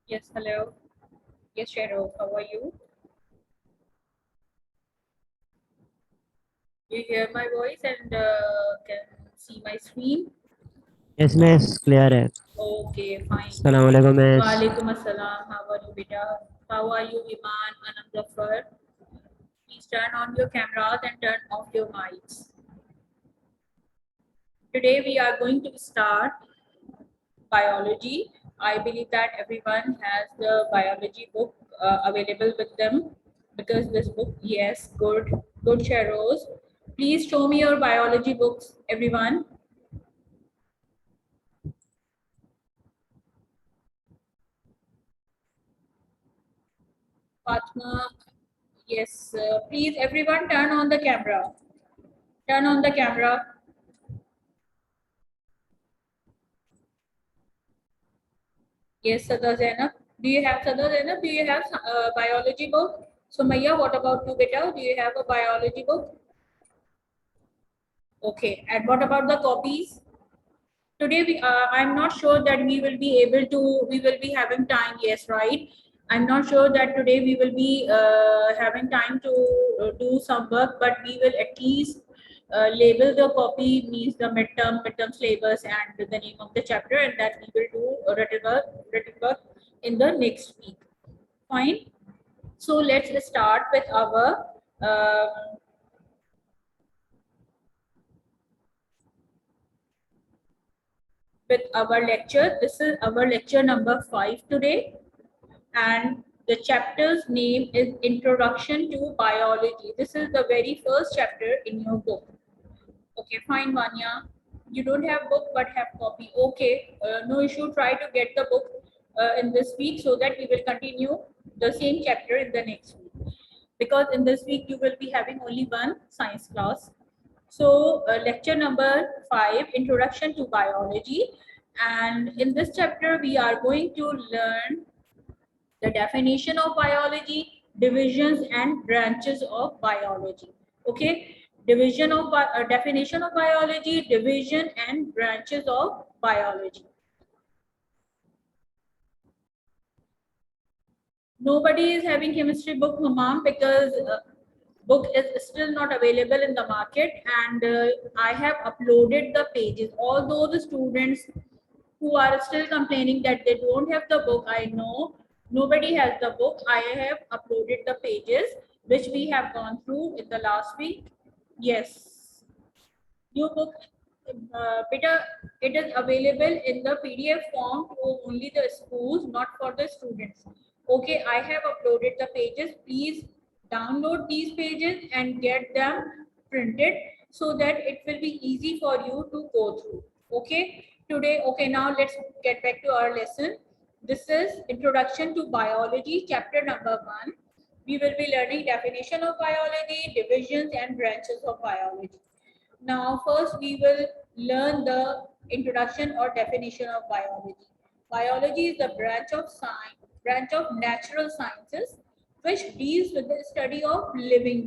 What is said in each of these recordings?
Yes, hello. Yes, Cheryl, how are you? You hear my voice and can see my screen? Yes miss clear है। Okay, fine. अस्सलाम वालेकुम miss. Walaikum assalam. How are you, beta? How are you, Iman, Anand? Please turn on your cameras and turn off your mics. Today we are going to start biology. I believe that everyone has the biology book available with them because this book, yes, good, Cheros. Please show me your biology books, everyone. Fatma, yes, please, everyone, turn on the camera. Turn on the camera. Yes, Sada Zainab. Do you have Sada Zainab? Do you have biology book? So Maya, what about you, beta? Do you have a biology book? Okay. And what about the copies? Today I'm not sure that we will be having time. Yes, right. I'm not sure that today we will be having time to do some work, but we will at least label the copy means the midterm syllabus and the name of the chapter, and that we will do written work in the next week. Fine. So let's start with our um, lecture. This is our lecture number 5 today, and the chapter's name is Introduction to Biology. This is the very first chapter in your book. Okay, fine, Vanya. You don't have book but have copy. Okay, no issue. Try to get the book in this week so that we will continue the same chapter in the next week. Because in this week you will be having only one science class. So, lecture number 5, Introduction to Biology. And in this chapter, we are going to learn the definition of biology, divisions and branches of biology. Okay, definition of biology, division and branches of biology. Nobody is having chemistry book, ma'am, because book is still not available in the market, and I have uploaded the pages. Although the students who are still complaining that they don't have the book, I know nobody has the book. I have uploaded the pages which we have gone through in the last week. Yes, new book, beta, it is available in the PDF form for only the schools, not for the students. Okay, I have uploaded the pages. Please download these pages and get them printed so that it will be easy for you to go through. Okay, today, okay, now let's get back to our lesson. This is Introduction to Biology, chapter number 1. We will be learning definition of biology, divisions and branches of biology. Now, first we will learn the introduction or definition of biology. Biology is the branch of natural sciences, which deals with the study of living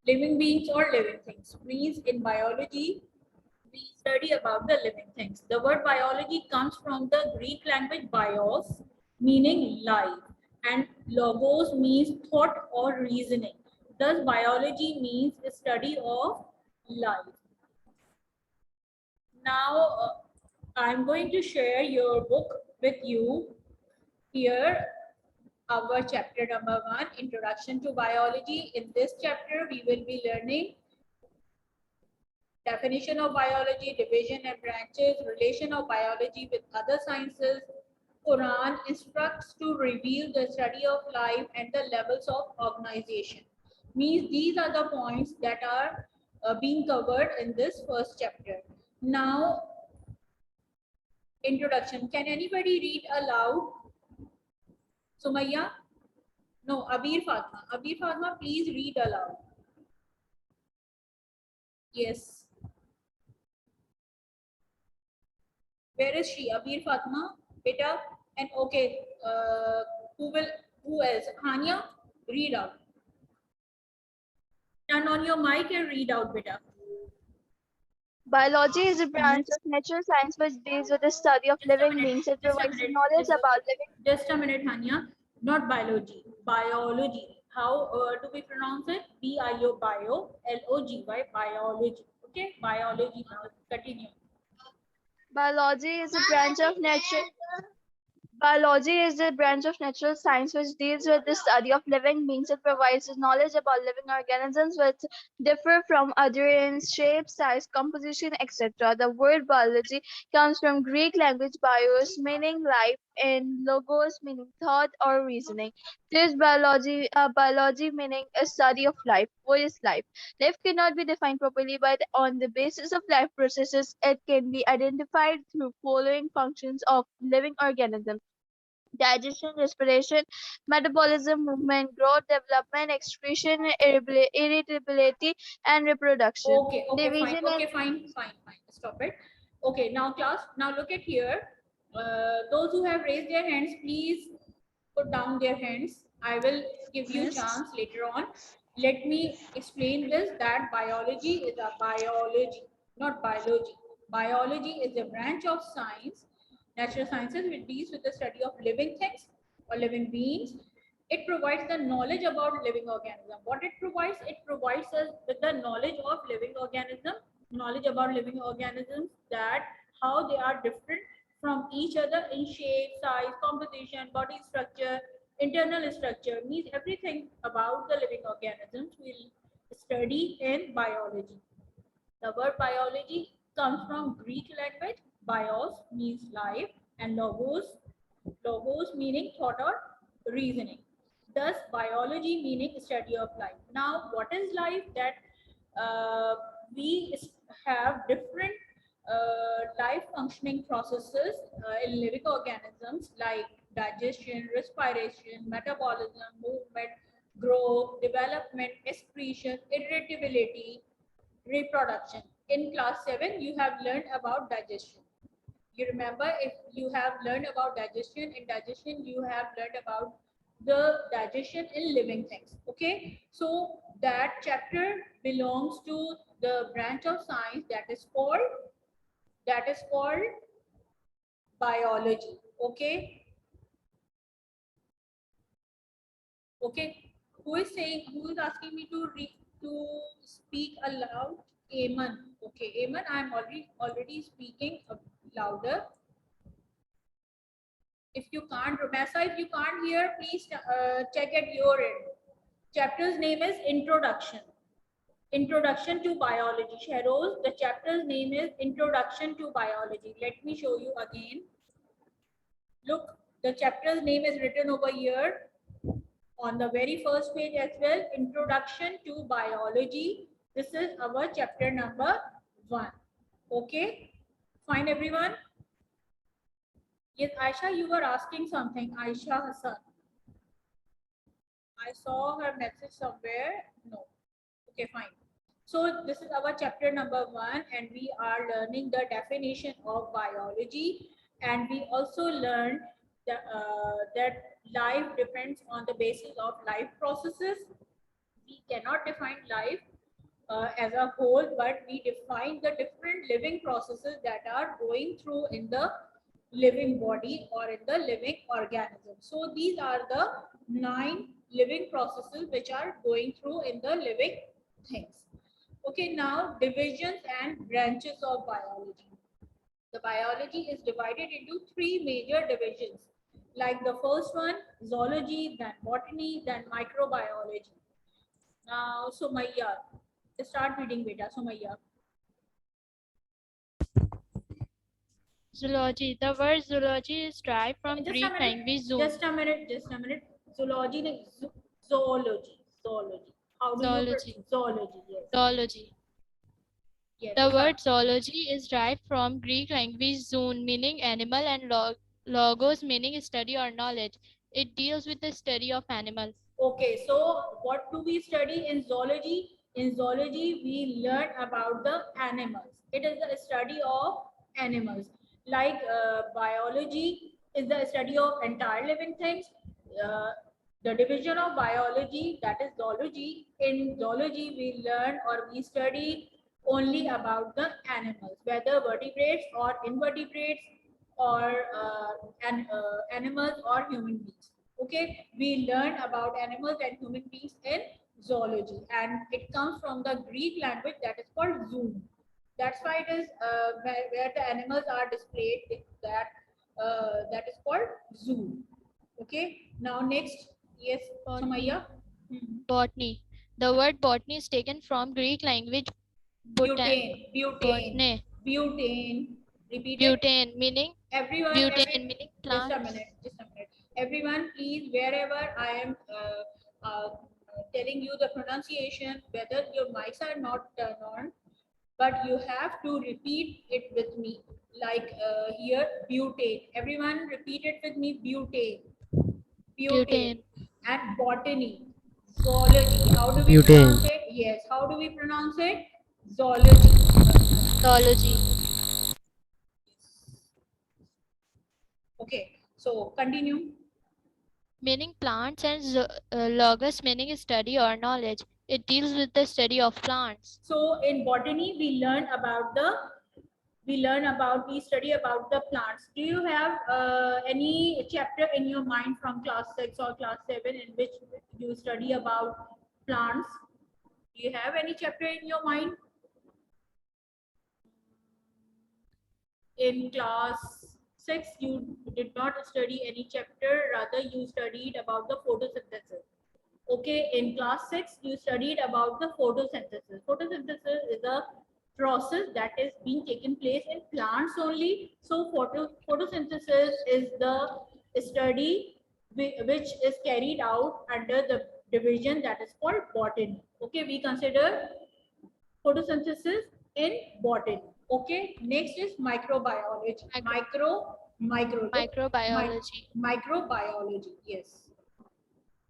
beings or living things. Means in biology, we study about the living things. The word biology comes from the Greek language bios, meaning life, and logos means thought or reasoning. Thus, biology means the study of life. Now, I'm going to share your book with you here. Our chapter number 1, Introduction to Biology. In this chapter, we will be learning definition of biology, division and branches, relation of biology with other sciences. Quran instructs to reveal the study of life and the levels of organization. Means these are the points that are being covered in this first chapter. Now, introduction. Can anybody read aloud? Sumaya? No, Abir Fatma. Abir Fatma, please read aloud. Yes. Where is she? Abir Fatma? Beta? And okay, who else? Hania? Read out. Turn on your mic and read out, beta. Biology is a branch of natural science which deals with the study of living beings. It provides knowledge about living. Just a minute, Hania. Not biology, biology. How do we pronounce it? B-I-O, bio, L-O-G-Y, biology. Okay, biology. Now continue. Biology is a branch of natural. Biology is a branch of natural science which deals with the study of living beings. It provides knowledge about living organisms which differ from other in shape, size, composition, etc. The word biology comes from Greek language bios, meaning life, and logos, meaning thought or reasoning. There's biology meaning a study of life. What is life? Life cannot be defined properly, but on the basis of life processes, it can be identified through following functions of living organisms: digestion, respiration, metabolism, movement, growth, development, excretion, irritability, and reproduction. Fine. Division and Fine. Stop it. Okay, now class, now look at here. Those who have raised their hands, please put down their hands. I will give you chance later on. Let me explain this, that biology is a biology, not biology. Biology is a branch of science, natural sciences, which deals with the study of living things or living beings. It provides the knowledge about living organism. What it provides us with the knowledge of living organism, knowledge about living organisms, that how they are different from each other in shape, size, composition, body structure, internal structure, means everything about the living organisms we'll study in biology. The word biology comes from Greek language. Bios means life, and logos meaning thought or reasoning. Thus, biology meaning study of life. Now, what is life? That we have different life functioning processes in living organisms like digestion, respiration, metabolism, movement, growth, development, excretion, irritability, reproduction. In class 7, you have learned about digestion. You remember, if you have learned about digestion, in digestion you have learned about the digestion in living things. Okay, so that chapter belongs to the branch of science that is called biology. Okay, who is asking me to speak aloud? Aman. Okay, Aman, I'm already speaking louder. If you can't, Romessa, if you can't hear, please check at your end. Chapter's name is Introduction. Introduction to Biology. Sheroz, the chapter's name is Introduction to Biology. Let me show you again. Look, the chapter's name is written over here on the very first page as well. Introduction to Biology. This is our chapter number 1. Okay, fine everyone. Yes, Aisha, you were asking something. Aisha Hassan. I saw her message somewhere. No. Okay, fine. So this is our chapter number 1, and we are learning the definition of biology, and we also learned that life depends on the basis of life processes. We cannot define life as a whole, but we define the different living processes that are going through in the living body or in the living organism. So these are the 9 living processes which are going through in the living things. Okay, now divisions and branches of biology. The biology is divided into 3 major divisions. Like the first one, zoology, then botany, then microbiology. Now, Sumaya, start reading, beta. Sumaya. Zoology. The word zoology is derived from Greek language zoo. Just a minute. Zoology, zoology. How do Zoology. you zoology? Yes. Zoology. Yes. The word zoology is derived from Greek language zoon, meaning animal, and logos, meaning study or knowledge. It deals with the study of animals. Okay, so what do we study in zoology? In zoology, we learn about the animals. It is the study of animals. Like biology is the study of entire living things. The division of biology, that is zoology. In zoology, we learn or we study only about the animals, whether vertebrates or invertebrates or animals or human beings. Okay, we learn about animals and human beings in zoology, and it comes from the Greek language that is called zoon. That's why it is where the animals are displayed. That is called zoo. Okay. Now next, yes, Botany. Sumaya. Botany. The word botany is taken from Greek language Butane, butane, botany. butane. Repeat it. Butane meaning Everyone, butane meaning just a plants. minute, just a minute. Everyone, please, wherever I am telling you the pronunciation, whether your mics are not turned on, but you have to repeat it with me. Like here, butane. Everyone, repeat it with me. Butane, butane, Butane. and botany, zoology. How do we Butane. pronounce it? Yes. How do we pronounce it? Zoology. Zoology. Okay. So continue. Meaning plants and logos meaning study or knowledge. It deals with the study of plants. So in botany, we study about the plants. Do you have any chapter in your mind from class 6 or class 7 in which you study about plants? Do you have any chapter in your mind? In class 6, you did not study any chapter, rather you studied about the photosynthesis. Okay, in class 6, you studied about the photosynthesis. Photosynthesis is a process that is being taken place in plants only. So photosynthesis is the study which is carried out under the division that is called botany. Okay, we consider photosynthesis in botany. Okay, next is microbiology. Microbiology. Microbiology, yes.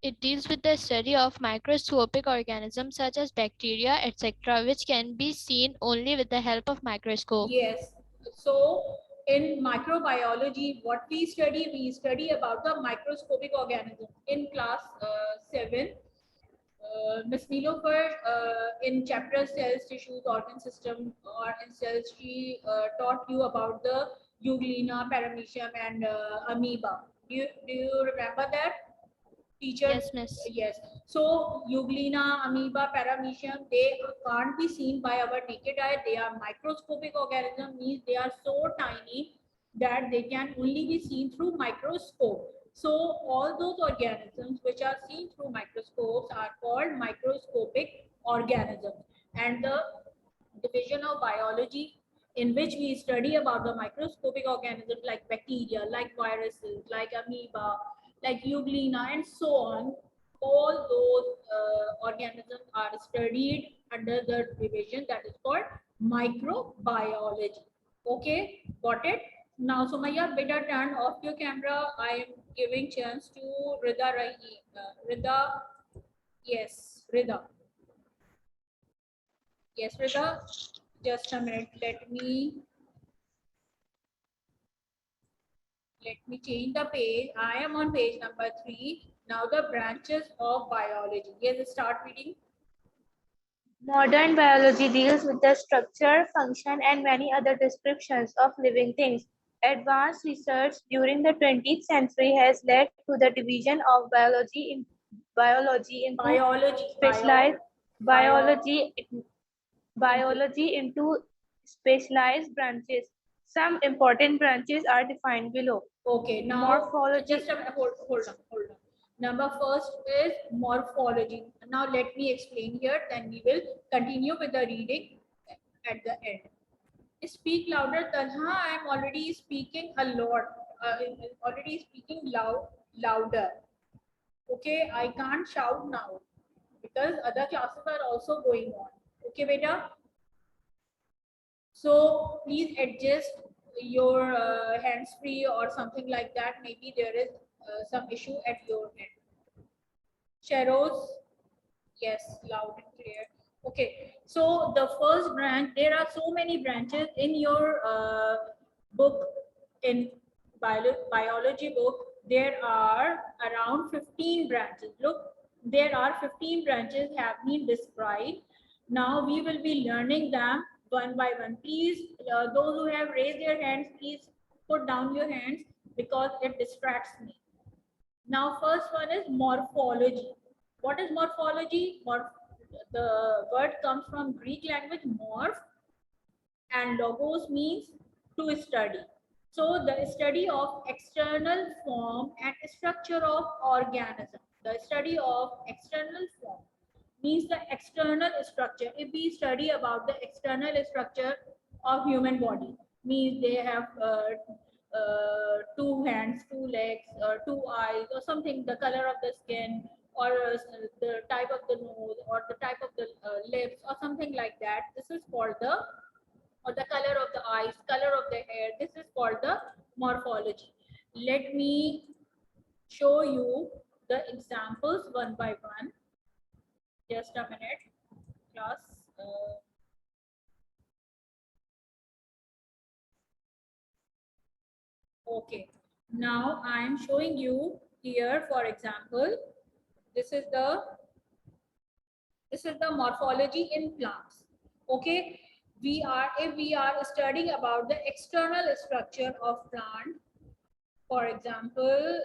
It deals with the study of microscopic organisms such as bacteria, etc., which can be seen only with the help of microscope. Yes. So in microbiology, what we study about the microscopic organism. In class 7, Ms. Nilofer, in chapter cells, tissues, organ system, or in cells, she taught you about the euglena, paramecium, and amoeba. Do you remember that? Teacher? Yes, miss. Yes. So euglena, amoeba, paramecium, they can't be seen by our naked eye. They are microscopic organisms, means they are so tiny that they can only be seen through microscope. So all those organisms which are seen through microscopes are called microscopic organisms. And the division of biology in which we study about the microscopic organisms like bacteria, like viruses, like amoeba, like euglena, and so on. All those organisms are studied under the division that is called microbiology. Okay, got it? Now, Sumaya, better turn off your camera. I am giving chance to Rida Rahi. Rida, yes, Rida. Yes, Rida. Just a minute. Let me change the page. I am on page number 3. Now the branches of biology. Yes, start reading. Modern biology deals with the structure, function, and many other descriptions of living things. Advanced research during the 20th century has led to the division of biology into specialized biology into specialized branches. Some important branches are defined below. Okay, now Morphology. just a minute, hold on. Number first is morphology. Now let me explain here, then we will continue with the reading at the end. Speak louder, Talha. I am already speaking a lot. Already speaking louder. Okay, I can't shout now because other classes are also going on. Okay, beta. So please adjust your hands free or something like that. Maybe there is some issue at your end. Sharos, yes, loud and clear. Okay, so the first branch, there are so many branches in your book, in biology book. There are around 15 branches. Look, there are 15 branches have been described. Now we will be learning them one by one. Please, those who have raised their hands, please put down your hands because it distracts me. Now, first one is morphology. What is morphology? The word comes from Greek language morph, and logos means to study. So the study of external form and structure of organism. The study of external form means the external structure. If we study about the external structure of human body, means they have two hands, two legs, or two eyes, or something, the color of the skin, or the type of the nose, or the type of the lips, or something like that. This is called the, or the color of the eyes, color of the hair. This is called the morphology. Let me show you the examples one by one. Just a minute, class. Okay, now I am showing you here, for example, this is the morphology in plants. Okay, if we are studying about the external structure of plant, for example,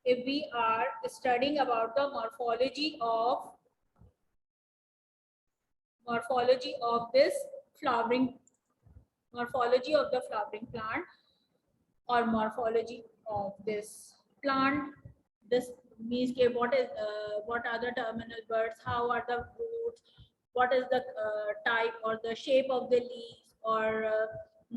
if we are studying about the morphology of this flowering, morphology of the flowering plant, or morphology of this plant, this means what are the terminal birds, how are the roots, what is the type or the shape of the leaves, or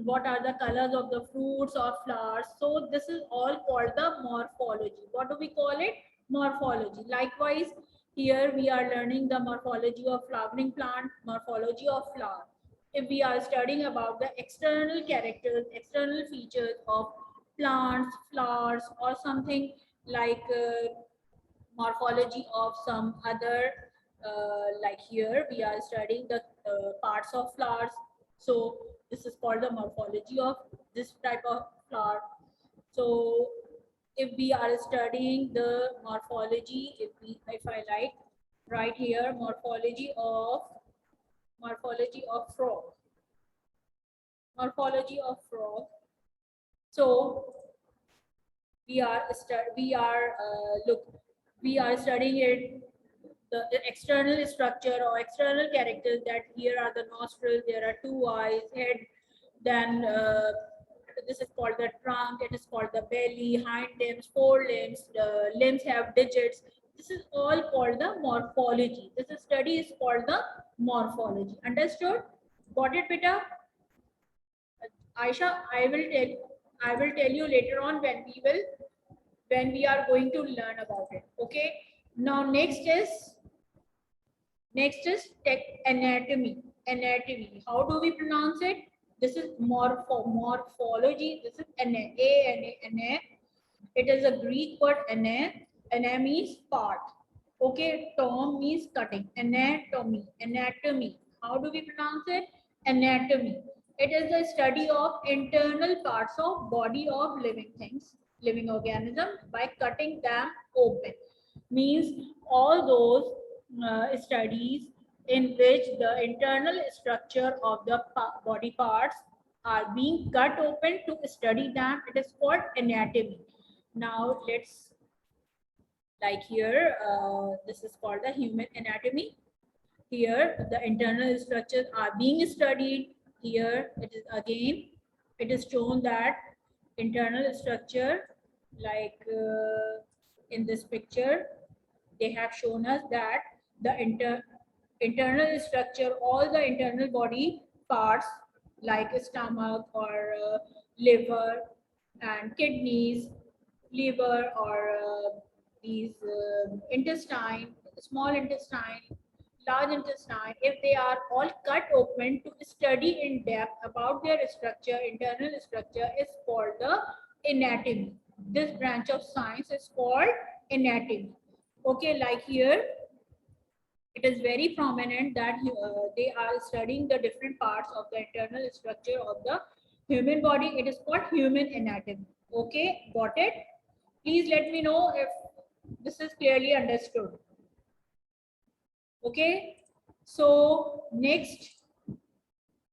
what are the colors of the fruits or flowers. So this is all called the morphology. What do we call it? Morphology. Likewise, here we are learning the morphology of flowering plant, morphology of flower. If we are studying about the external characters, external features of plants, flowers, or something like morphology of some other, like here we are studying the parts of flowers. So this is called the morphology of this type of flower. So if we are studying the morphology, if I like right here, morphology of frog, morphology of frog. So we are studying it, the external structure or external characters, that here are the nostrils, there are two eyes, head, then this is called the trunk, it is called the belly, hind limbs, forelimbs, the limbs have digits. This is all called the morphology. This study is called the morphology. Understood? Got it, beta? Aisha, I will tell you later on when we are going to learn about it. Okay. Now next is anatomy. Anatomy. How do we pronounce it? This is morphology. This is ana. It is a Greek word ana. Ana means part. Okay. Tom means cutting. Anatomy. Anatomy. How do we pronounce it? Anatomy. It is the study of internal parts of body of living things, living organisms, by cutting them open. Means all those studies in which the internal structure of the body parts are being cut open to study them. It is called anatomy. Now let's, like here, this is called the human anatomy. Here the internal structures are being studied. Here it is again, it is shown that internal structure, like in this picture, they have shown us that the internal structure, all the internal body parts like stomach or liver and kidneys, liver or these intestine, small intestine, large intestine, if they are all cut open to study in depth about their structure, internal structure, is called the anatomy. This branch of science is called anatomy. Okay, like here, it is very prominent that they are studying the different parts of the internal structure of the human body. It is called human anatomy. Okay, got it? Please let me know if this is clearly understood. Okay, So next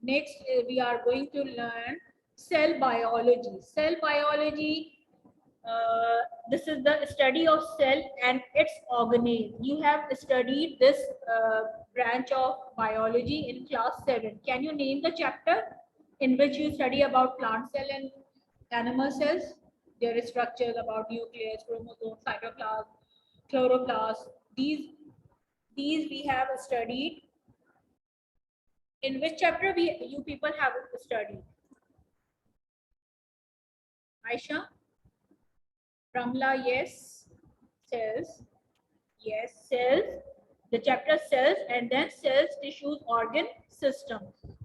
we are going to learn cell biology. Cell biology, this is the study of cell and its organelle. You have studied this branch of biology in class 7. Can you name the chapter in which you study about plant cell and animal cells? Their structures about nucleus, chromosome, cytoplasm, chloroplast. These we have studied. In which chapter you people have studied? Aisha? Ramla, yes. Cells. Yes, cells. The chapter cells and then cells, tissues, organ, system.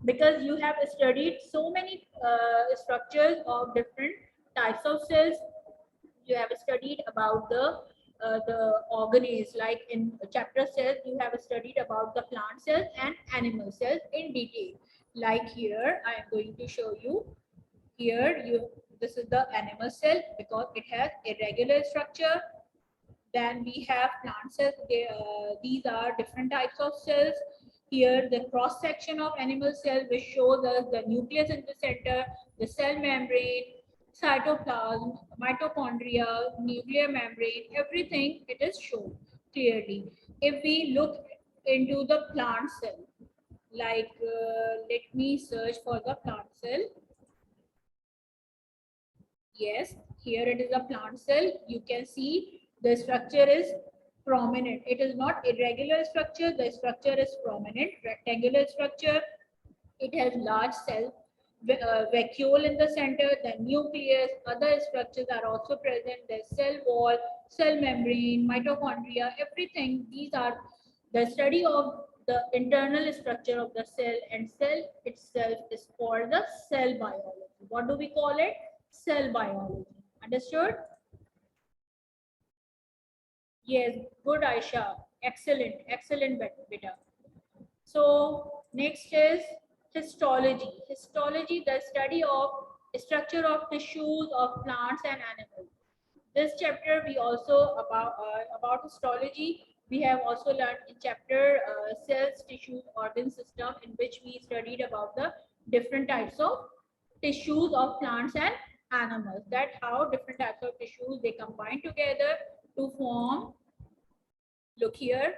Because you have studied so many structures of different types of cells. You have studied about the organelles, like in chapter cells you have studied about the plant cells and animal cells in detail. Like here I am going to show you. Here this is the animal cell because it has irregular structure. Then we have plant cells. These are different types of cells. Here the cross section of animal cell, which shows us the nucleus in the center, the cell membrane, cytoplasm, mitochondria, nuclear membrane, everything it is shown clearly. If we look into the plant cell, like let me search for the plant cell. Yes, here it is a plant cell. You can see the structure is prominent. It is not irregular structure. The structure is prominent, rectangular structure. It has large cell vacuole in the center, the nucleus, other structures are also present. There's cell wall, cell membrane, mitochondria, everything. These are the study of the internal structure of the cell, and cell itself is called the cell biology. What do we call it? Cell biology. Understood? Yes, good Aisha. Excellent, excellent beta. So next is histology. Histology, the study of structure of tissues of plants and animals. This chapter we also about histology. We have also learned in chapter cells, tissues, organ system, in which we studied about the different types of tissues of plants and animals. That how different types of tissues they combine together to form. Look here.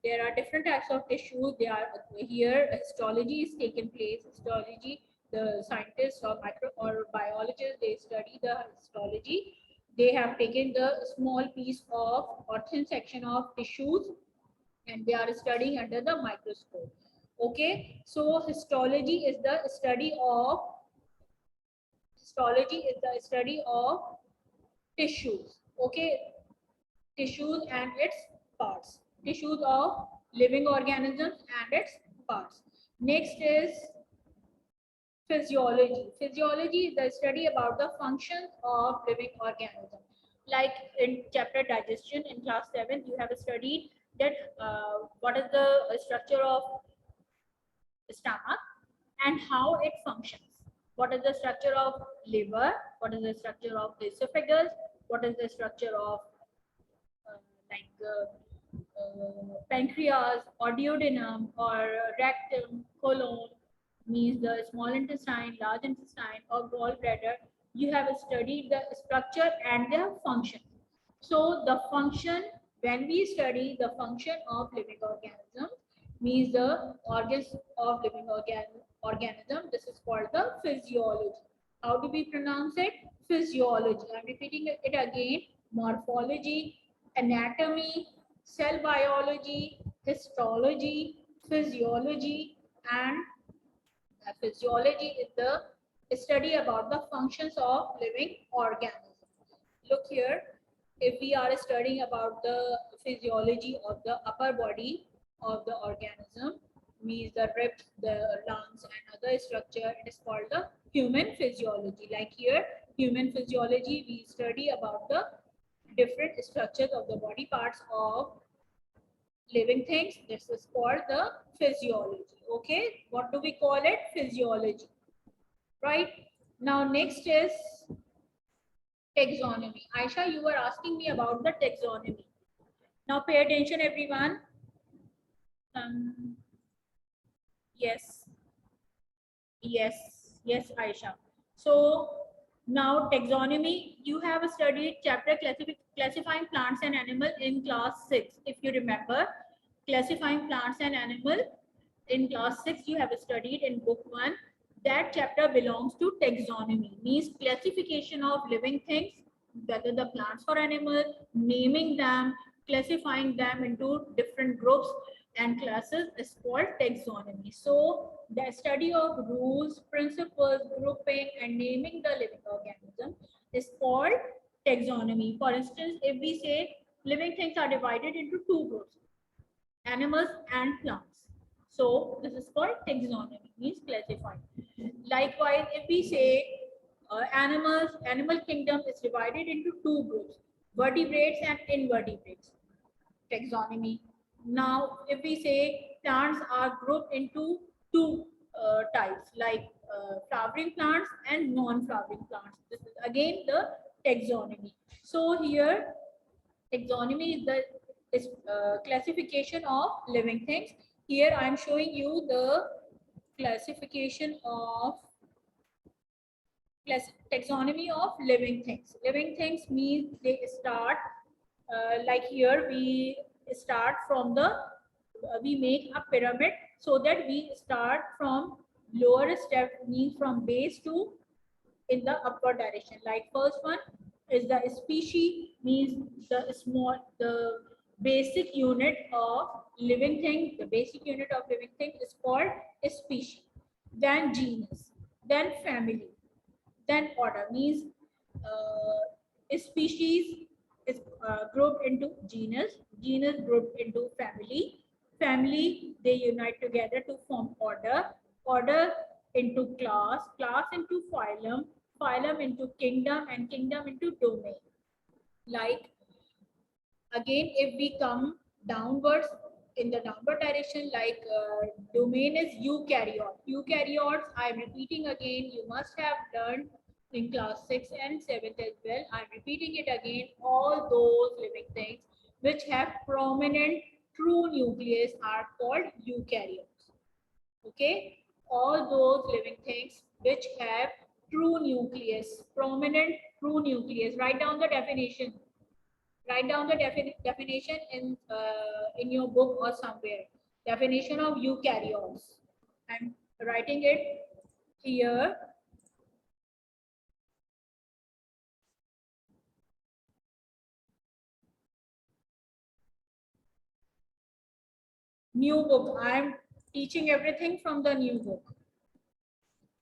There are different types of tissues. They are here. Histology is taken place. Histology, the scientists or biologists, they study the histology. They have taken the small piece of or thin section of tissues and they are studying under the microscope. Okay, so histology is the study of tissues. Okay, tissues and its parts. Tissues of living organisms and its parts. Next is physiology. Physiology is the study about the functions of living organisms. Like in chapter digestion in class 7, you have studied that what is the structure of stomach and how it functions. What is the structure of liver? What is the structure of the esophagus? What is the structure of pancreas or duodenum or rectum, colon, means the small intestine, large intestine or gallbladder. You have studied the structure and their function. So the function, when we study the function of living organism, means the organs of living organism, this is called the physiology. How do we pronounce it? Physiology. I'm repeating it again. Morphology, anatomy, cell biology, histology, physiology, and physiology is the study about the functions of living organisms. Look here, if we are studying about the physiology of the upper body of the organism, means the ribs, the lungs, and other structure, it is called the human physiology. Like here, human physiology, we study about the different structures of the body parts of living things. This is called the physiology. Okay, what do we call it? Physiology. Right now, next is taxonomy. Aisha, you were asking me about the taxonomy. Now pay attention, everyone. Yes. Yes, Aisha. So now taxonomy, you have studied chapter classifying plants and animal in class 6. If you remember, classifying plants and animal in class 6, you have studied in book 1. That chapter belongs to taxonomy, means classification of living things, whether the plants or animal, naming them, classifying them into different groups and classes is called taxonomy. So the study of rules, principles, grouping and naming the living organism is called taxonomy. For instance, if we say living things are divided into two groups, animals and plants. So this is called taxonomy, means classifying. Likewise, if we say animal kingdom is divided into two groups, vertebrates and invertebrates, taxonomy. Now, if we say plants are grouped into two types, like flowering plants and non-flowering plants, this is again the taxonomy. So here, taxonomy is the classification of living things. Here I am showing you the classification of taxonomy of living things. Living things means they start like here we start from the we make a pyramid so that we start from lower step, means from base to in the upward direction. Like first one is the species, means the basic unit of living thing. The basic unit of living thing is called species. Then genus, then family, then order, means species is grouped into genus, genus grouped into family, family they unite together to form order, order into class, class into phylum, phylum into kingdom, and kingdom into domain. Like again, if we come downwards in the downward direction, like domain is eukaryote. Eukaryotes, I'm repeating again, you must have learned in class 6 and 7th as well. I'm repeating it again. All those living things which have prominent true nucleus are called eukaryotes. Okay, all those living things which have true nucleus, prominent true nucleus. Write down the definition. Write down the definition in your book or somewhere. Definition of eukaryotes. I'm writing it here. New book. I'm teaching everything from the new book.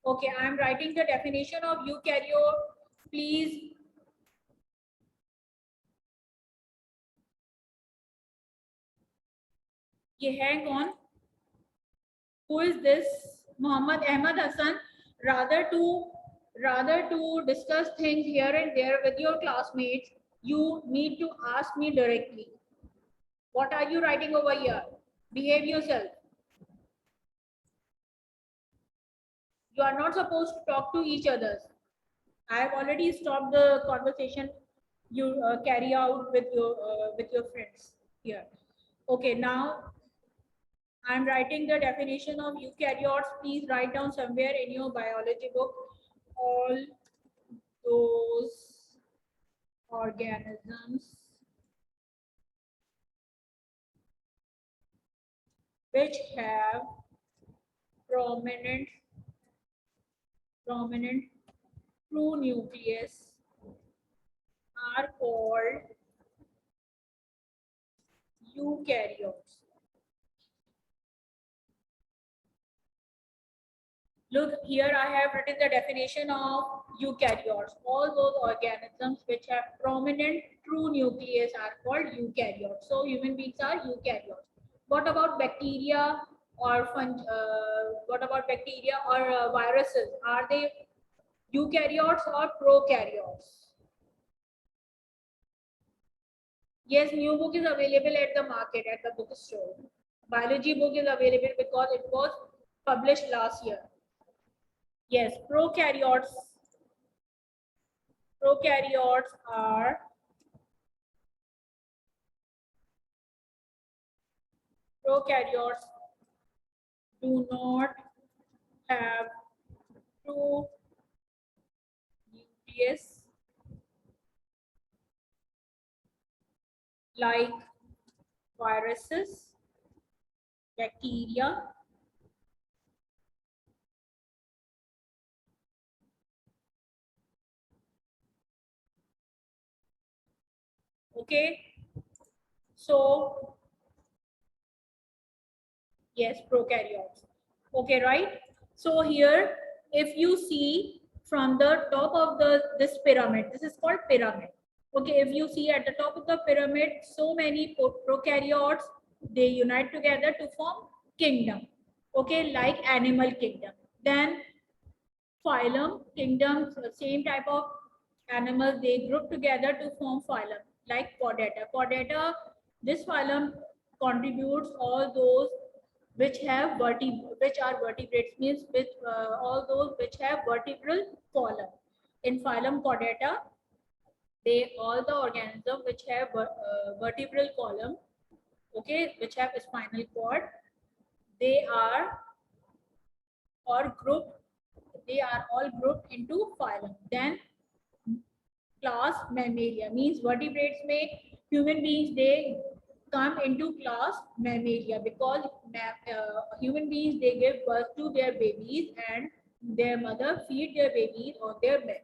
Okay, I'm writing the definition of eukaryote. Please. Hang on. Who is this? Muhammad Ahmad Hassan. Rather to discuss things here and there with your classmates, you need to ask me directly. What are you writing over here? Behave yourself. You are not supposed to talk to each other. I have already stopped the conversation you carry out with your friends here. Okay, now I'm writing the definition of eukaryotes. Please write down somewhere in your biology book all those organisms which have prominent true nucleus are called eukaryotes. Look, here I have written the definition of eukaryotes. All those organisms which have prominent true nucleus are called eukaryotes. So human beings are eukaryotes. What about bacteria or viruses? Are they eukaryotes or prokaryotes? Yes, new book is available at the market, at the bookstore. Biology book is available because it was published last year. Yes, prokaryotes are do not have true nucleus like viruses, bacteria, okay. So yes, prokaryotes. Okay, right? So here, if you see from the top of this pyramid, this is called pyramid. Okay, if you see at the top of the pyramid, so many prokaryotes, they unite together to form kingdom. Okay, like animal kingdom. Then phylum, kingdoms, same type of animals, they group together to form phylum, like Chordata. Chordata, this phylum contributes all those which have which are vertebrates, means with all those which have vertebral column. In phylum Chordata, they all the organisms which have vertebral column, okay, which have a spinal cord, they are or grouped, they are all grouped into phylum. Then class Mammalia, means vertebrates may human beings, they come into class Mammalia because human beings, they give birth to their babies and their mother feed their babies on their milk.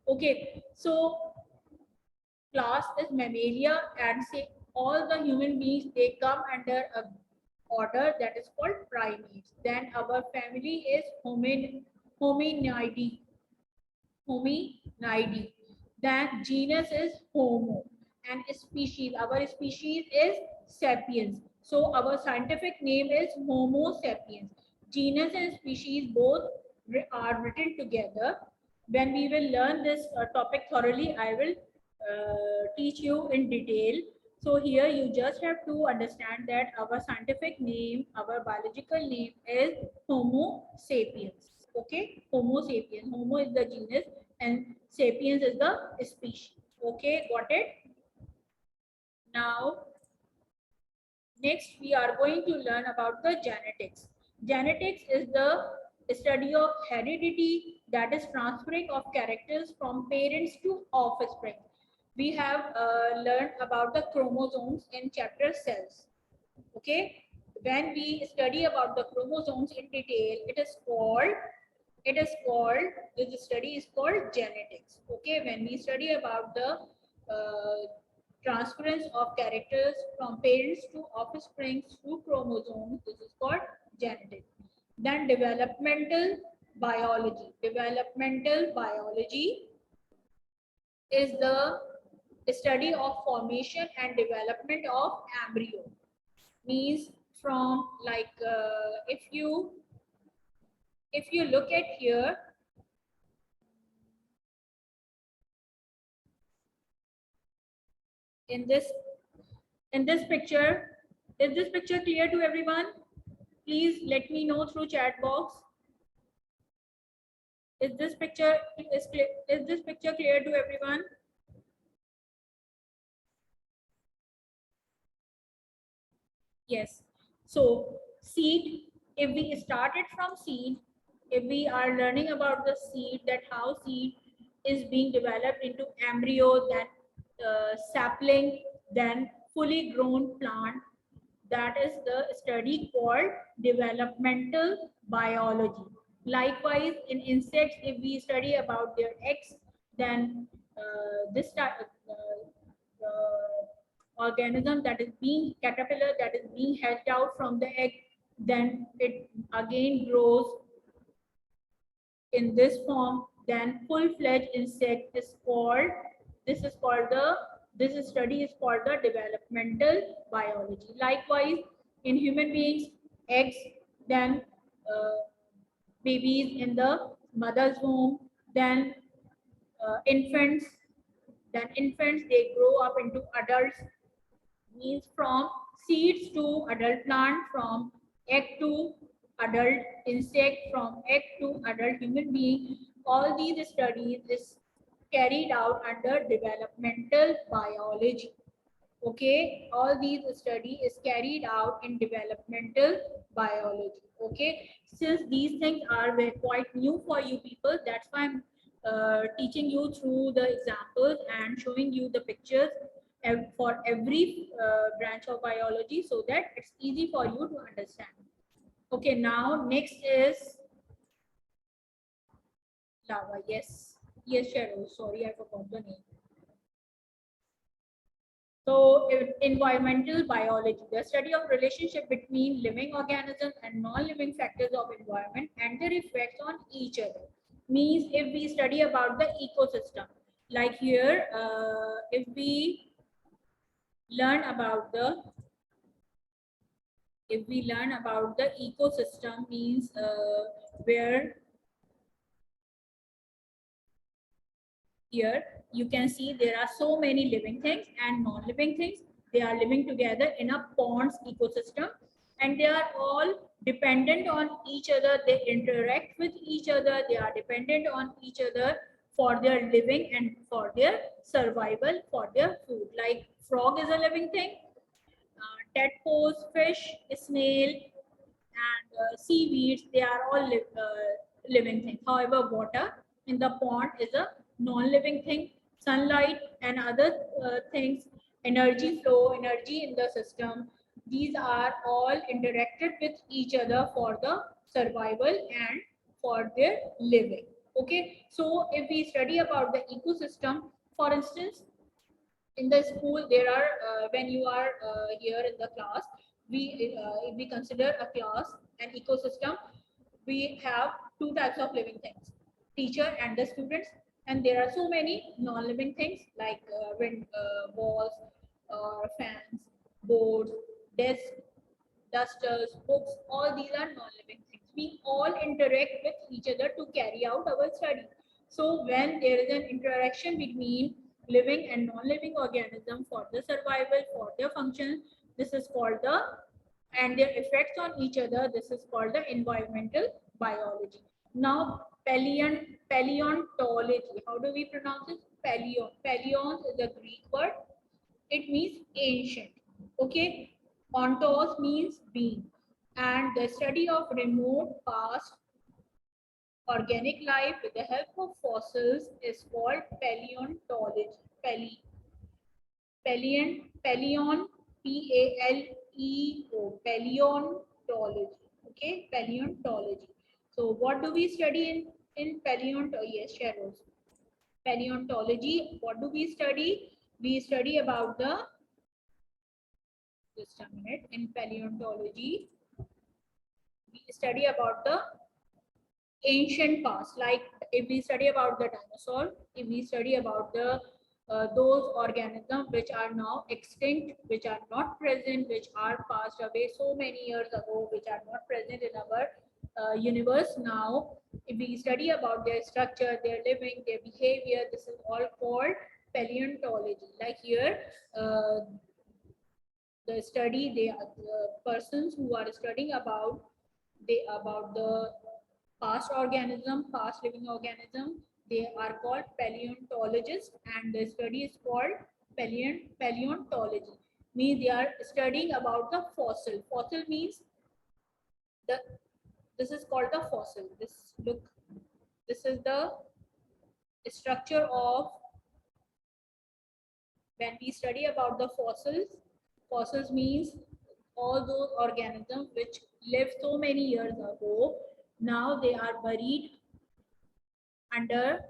Okay, so class is Mammalia, and say all the human beings, they come under a order that is called primates. Then our family is hominidae. Hominidae. Then genus is Homo, and species, our species is Sapiens. So our scientific name is Homo sapiens. Genus and species both are written together. When we will learn this topic thoroughly, I will teach you in detail. So here you just have to understand that our scientific name, our biological name is Homo sapiens. Okay, Homo sapiens. Homo is the genus and sapiens is the species. Okay, got it? Now, next we are going to learn about the genetics. Genetics is the study of heredity, that is transferring of characters from parents to offspring. We have learned about the chromosomes in chapter cells. Okay, when we study about the chromosomes in detail, this study is called genetics. Okay, when we study about the transference of characters from parents to offspring through chromosomes, this is called genetics. Then developmental biology. Developmental biology is the study of formation and development of embryo. Means from like if you look at here, in this picture, is this picture clear to everyone? Please let me know through chat box. Is this picture clear to everyone? Yes. So seed, if we started from seed, if we are learning about the seed, that how seed is being developed into embryo, then sapling, then fully grown plant, that is the study called developmental biology. Likewise, in insects, if we study about their eggs, then this organism that is being caterpillar that is being hatched out from the egg, then it again grows in this form. Then full-fledged insect is called, this study is called the developmental biology. Likewise, in human beings, eggs, then babies in the mother's womb, then infants, they grow up into adults, means from seeds to adult plant, from egg to adult insect, from egg to adult human being. All these studies is carried out under developmental biology. Okay, all these study is carried out in developmental biology. Okay, since these things are very quite new for you people, that's why I'm teaching you through the examples and showing you the pictures for every branch of biology, so that it's easy for you to understand. Okay, now next is lava. Yes, yes, Cheryl. Sorry, I forgot the name. So, environmental biology, the study of relationship between living organisms and non-living factors of environment and their effects on each other. Means if we study about the ecosystem, like here, if we learn about the ecosystem, means where here you can see there are so many living things and non-living things. They are living together in a pond's ecosystem, and they are all dependent on each other. They interact with each other. They are dependent on each other for their living and for their survival, for their food. Like frog is a living thing, tadpoles, fish, snail, and seaweeds, they are all living things. However, water in the pond is a non-living thing. Sunlight and other things, energy flow, energy in the system, these are all interacted with each other for the survival and for their living. Okay, so if we study about the ecosystem, for instance, in the school there are when you are here in the class, we if we consider a class an ecosystem, we have two types of living things, teacher and the students, and there are so many non-living things like wind, walls, fans, boards, desks, dusters, books, all these are non-living things. We all interact with each other to carry out our study. So when there is an interaction between living and non-living organism for the survival, for their function, this is called the, and their effects on each other, this is called the environmental biology. Now, paleontology, how do we pronounce it? Paleon is a Greek word. It means ancient. Okay, ontos means being, and the study of remote past organic life with the help of fossils is called paleontology. Paleon, P-A-L-E-O, paleontology. Okay, paleontology. So what do we study in paleontology? Yes, Cheryl. Paleontology, what do we study? We study about the, just a minute, in paleontology, we study about the ancient past. Like if we study about the dinosaur, if we study about the those organisms which are now extinct, which are not present, which are passed away so many years ago, which are not present in our universe now. If we study about their structure, their living, their behavior, this is all called paleontology. Like here, the study, they are the persons who are studying about the past organism, past living organism, they are called paleontologists, and the study is called paleontology. Means they are studying about the fossil. Fossil means the, this is called the fossil. This, look, this is the structure of, when we study about the fossils. Fossils means all those organisms which lived so many years ago, now they are buried under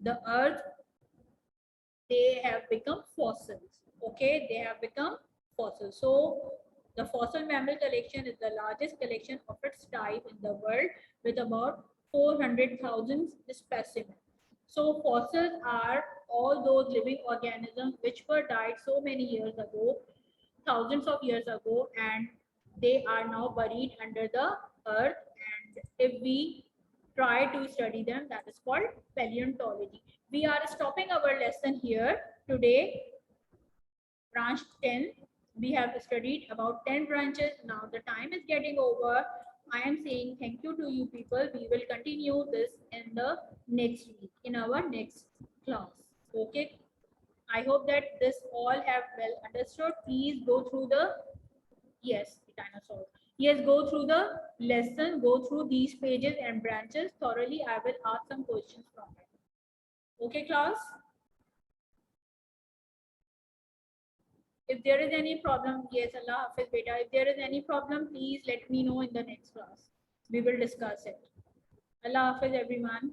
the earth. They have become fossils. Okay, they have become fossils. So the fossil mammal collection is the largest collection of its type in the world, with about 400,000 specimens. So fossils are all those living organisms which were died so many years ago, thousands of years ago, and they are now buried under the earth. And if we try to study them, that is called paleontology. We are stopping our lesson here today. Branch 10, we have studied about 10 branches. Now the time is getting over. I am saying thank you to you people. We will continue this in the next week, in our next class. Okay. I hope that this all have well understood. Please go through the, yes, the dinosaur. Yes, go through the lesson, go through these pages and branches thoroughly. I will ask some questions from it. Okay, class? If there is any problem, yes, Allah Hafiz beta. If there is any problem, please let me know in the next class. We will discuss it. Allah Hafiz everyone.